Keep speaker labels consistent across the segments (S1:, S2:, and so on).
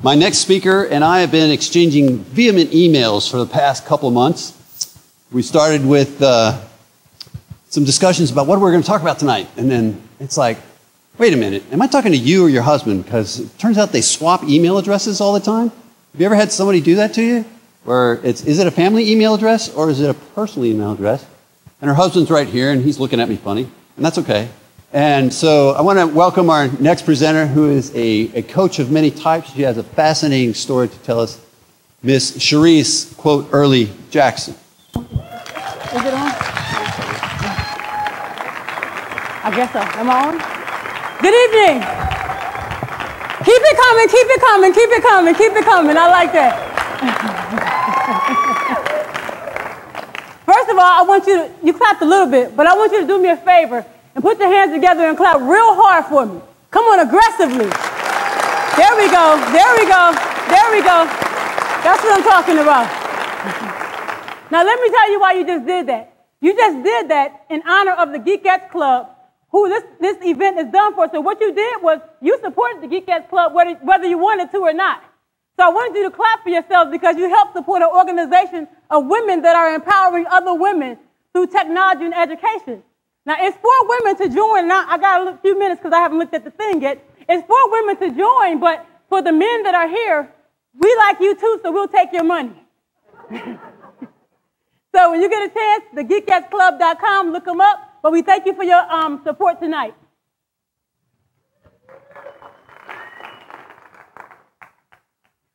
S1: My next speaker and I have been exchanging vehement emails for the past couple of months. We started with some discussions about what we're going to talk about tonight. And then it's like, wait a minute, am I talking to you or your husband? Because it turns out they swap email addresses all the time. Have you ever had somebody do that to you? Where is it a family email address or is it a personal email address? And her husband's right here and he's looking at me funny, and that's okay. And so I want to welcome our next presenter, who is a coach of many types. She has a fascinating story to tell us. Miss Cherese, quote, Early Jackson.
S2: Is it on? I guess so. Am I on? Good evening. Keep it coming, keep it coming, keep it coming, keep it coming. I like that. First of all, I want you clapped a little bit, but I want you to do me a favor and put your hands together and clap real hard for me. Come on, aggressively. There we go, there we go, there we go. That's what I'm talking about. Now, let me tell you why you just did that. You just did that in honor of the Geekettes Club, who this event is done for. So what you did was you supported the Geekettes Club whether you wanted to or not. So I wanted you to clap for yourselves because you helped support an organization of women that are empowering other women through technology and education. Now, it's for women to join. Now, I got a few minutes because I haven't looked at the thing yet. It's for women to join, but for the men that are here, we like you too, so we'll take your money. So when you get a chance, the geekettsclub.com, look them up. But we thank you for your support tonight.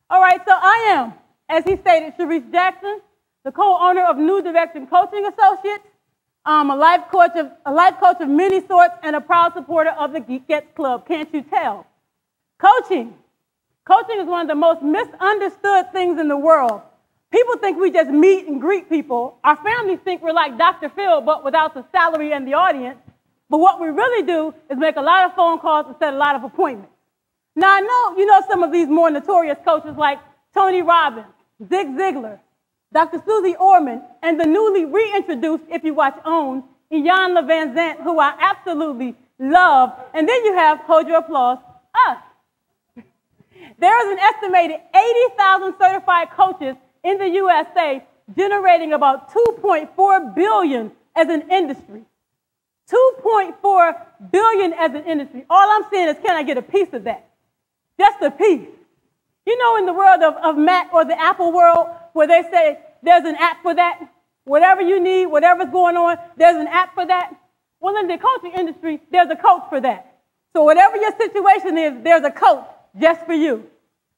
S2: All right, so I am, as he stated, Cherese Jackson, the co-owner of New Direction Coaching Associates, a life coach of many sorts, and a proud supporter of the Geekettes Club. Can't you tell? Coaching is one of the most misunderstood things in the world. People think we just meet and greet people. Our families think we're like Dr. Phil, but without the salary and the audience. But what we really do is make a lot of phone calls and set a lot of appointments. Now, I know you know some of these more notorious coaches like Tony Robbins, Zig Ziglar, Dr. Susie Orman, and the newly reintroduced, if you watch OWN, Iyanla Vanzant, who I absolutely love. And then you have, hold your applause, us. There is an estimated 80,000 certified coaches in the USA, generating about $2.4 billion as an industry. $2.4 billion as an industry. All I'm saying is, can I get a piece of that? Just a piece. You know, in the world of Mac or the Apple world, where they say there's an app for that, whatever you need, whatever's going on, there's an app for that. Well, in the coaching industry, there's a coach for that. So whatever your situation is, there's a coach just for you.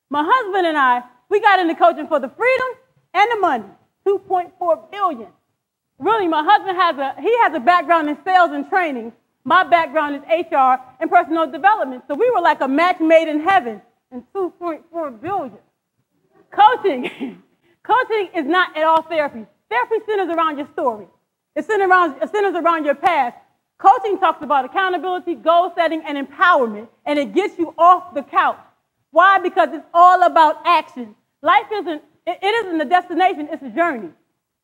S2: My husband and I, we got into coaching for the freedom and the money, $2.4 billion. Really, my husband has a background in sales and training. My background is HR and personal development. So we were like a match made in heaven, and $2.4 billion. Coaching is not at all therapy. Therapy centers around your story. It centers around your past. Coaching talks about accountability, goal setting, and empowerment, and it gets you off the couch. Why? Because it's all about action. Life isn't a destination, it's a journey.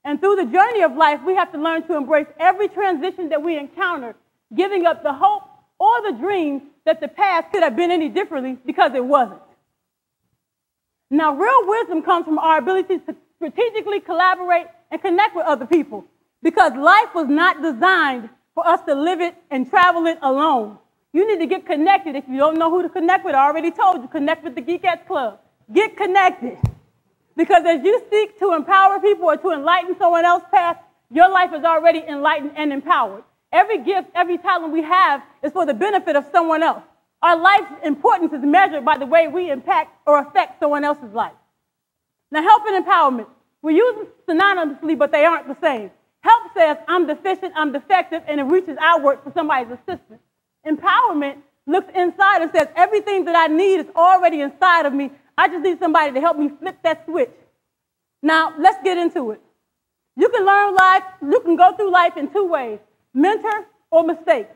S2: And through the journey of life, we have to learn to embrace every transition that we encounter, giving up the hope or the dream that the past could have been any differently, because it wasn't. Now, real wisdom comes from our ability to strategically collaborate and connect with other people, because life was not designed for us to live it and travel it alone. You need to get connected. If you don't know who to connect with, I already told you, connect with the Geekettes Club. Get connected. Because as you seek to empower people or to enlighten someone else's path, your life is already enlightened and empowered. Every gift, every talent we have is for the benefit of someone else. Our life's importance is measured by the way we impact or affect someone else's life. Now, help and empowerment. We use them synonymously, but they aren't the same. Help says, I'm deficient, I'm defective, and it reaches outward for somebody's assistance. Empowerment looks inside and says, everything that I need is already inside of me. I just need somebody to help me flip that switch. Now, let's get into it. You can learn life, you can go through life in two ways, mentor or mistake.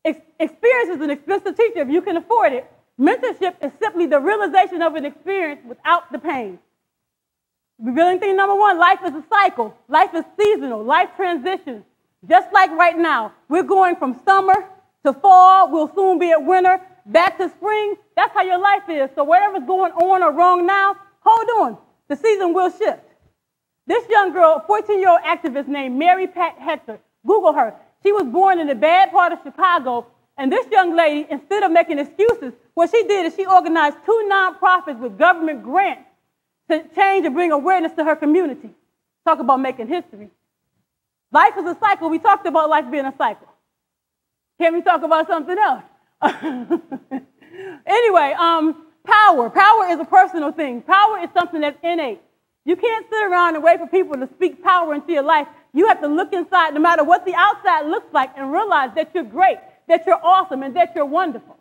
S2: Experience is an expensive teacher if you can afford it. Mentorship is simply the realization of an experience without the pain. Revealing thing number one, life is a cycle. Life is seasonal. Life transitions. Just like right now, we're going from summer to fall. We'll soon be at winter. back to spring, that's how your life is. So whatever's going on or wrong now, hold on. The season will shift. This young girl, a 14-year-old activist named Mary Pat Hector, Google her. She was born in the bad part of Chicago, and this young lady, instead of making excuses, what she did is she organized 2 nonprofits with government grants to change and bring awareness to her community. Talk about making history. Life is a cycle. We talked about life being a cycle. Can we talk about something else? Anyway, power. Power is a personal thing. Power is something that's innate. You can't sit around and wait for people to speak power into your life. You have to look inside, no matter what the outside looks like, and realize that you're great, that you're awesome, and that you're wonderful.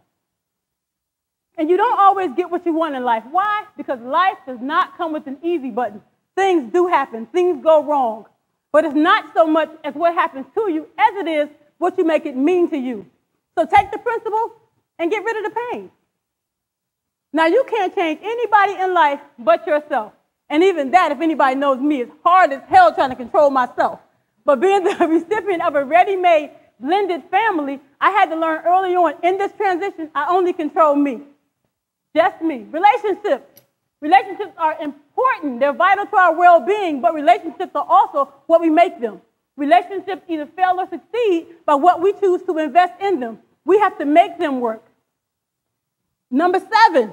S2: And you don't always get what you want in life. Why? Because life does not come with an easy button. Things do happen. Things go wrong. But it's not so much as what happens to you as it is what you make it mean to you. So take the principle and get rid of the pain. Now, you can't change anybody in life but yourself. And even that, if anybody knows me, is hard as hell trying to control myself. But being the recipient of a ready-made, blended family, I had to learn early on in this transition, I only control me. Just me. Relationships. Relationships are important. They're vital to our well-being, but relationships are also what we make them. Relationships either fail or succeed by what we choose to invest in them. We have to make them work. Number 7.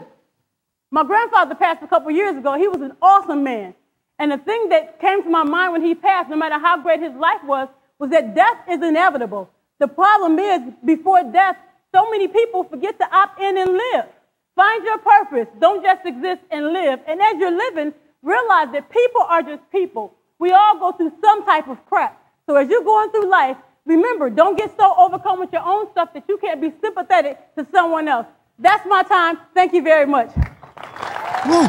S2: My grandfather passed a couple years ago. He was an awesome man. And the thing that came to my mind when he passed, no matter how great his life was that death is inevitable. The problem is, before death, so many people forget to opt in and live. Find your purpose. Don't just exist and live. And as you're living, realize that people are just people. We all go through some type of crap. So as you're going through life, remember, don't get so overcome with your own stuff that you can't be sympathetic to someone else. That's my time. Thank you very much.
S1: Woo.